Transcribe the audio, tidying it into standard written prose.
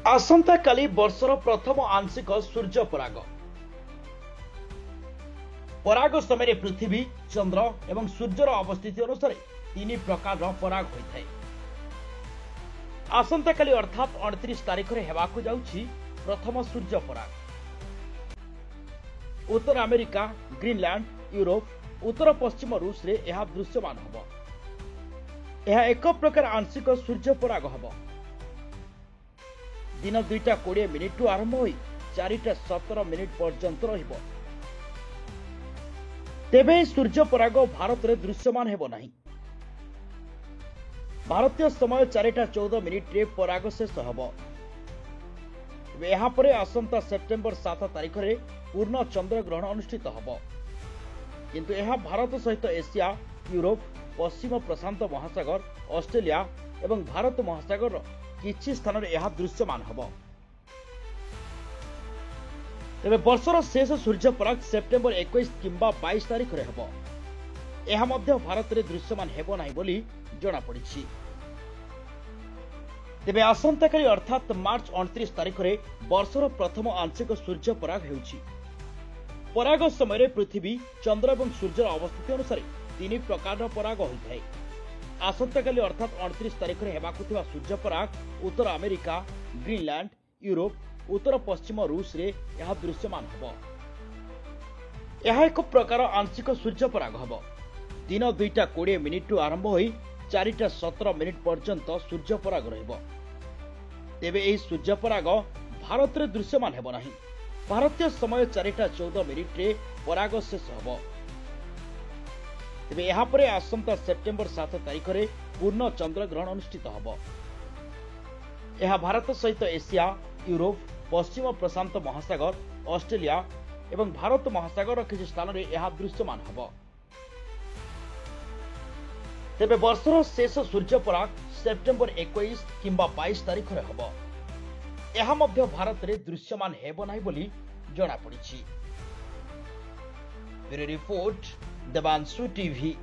आसंता काली वर्षर प्रथम आंशिक सूर्य पराग पराग समय पृथ्वी चंद्र एवं सूर्यर अवस्थिति अनुसार तीन प्रकार पराग होता है। आसंता काली अर्थात 29 तारिख में हेबाकु जाउछि प्रथम सूर्य पराग। उत्तर अमेरिका, ग्रीनलैंड, यूरोप, उत्तर पश्चिम रूस रे यह दृश्यमान हब। यह एक प्रकार आंशिक सूर्य पराग हब। दिन 2:20 मिनिट आरंभ हो 4:17 पर्यंत रहिबो। तेबे सूर्य पराग भारत में दृश्यमान हेबो नहीं। भारतीय समय 4:14 रे पराग शेष हब। यहाँ पर आसंता सेप्टेम्बर 7 तारिख में पूर्ण चंद्र ग्रहण अनुष्ठित हब। किंतु यह भारत सहित एशिया, यूरोप, पश्चिम प्रशांत महासागर, ऑस्ट्रेलिया एवं भारत महासागर किछि स्थान रे यह दृश्यमान हब। तेबे वर्षर शेष सूर्य पराग सेप्टेम्बर 21 किंबा 22 तारिख रे हब। यह मध्य भारत रे दृश्यमान हेबो नाही बोली जणा पड़िछि। तेबे आसंता काली अर्थात मार्च 29 तारिख रे वर्षर प्रथम आंशिक सूर्य पराग हेउछि। पराग समय पृथ्वी, चंद्र एवं सूर्यर अवस्थिति अनुसार तीन प्रकार पराग होइथाय। आसंता काली अर्थात 29 तारिख में हेबाकु थिबा सूर्य पराग उत्तर अमेरिका, ग्रीनलैंड, यूरोप, उत्तर पश्चिम रूस रे यह दृश्यमान हब। यह एक प्रकार आंशिक सूर्य पराग हब। दिन 2:20 मिनिट आरंभ हो 4:17 पर्यंत सूर्य पराग रहिबो। तेबे एही सूर्य पराग भारत रे दृश्यमान हेबो नाही। भारतीय समय 4:14 रे पराग शेष हब। तेबे यहाँ पर आसंता सेप्टेम्बर 7 तारिख में पूर्ण चंद्र ग्रहण अनुष्ठित हब। यह भारत सहित एशिया, यूरोप, पश्चिम प्रशांत महासागर, ऑस्ट्रेलिया एवं भारत महासागर किसी स्थान में यह दृश्यमान हब। तेबे वर्षर शेष सूर्य पराग सेप्टेम्बर 21 किंबा 22 तारिख में हब। यह मध्य भारत में दृश्यमान हेबो नाही बोली जणा पड़िछि। Bureau report, Devanshu TV.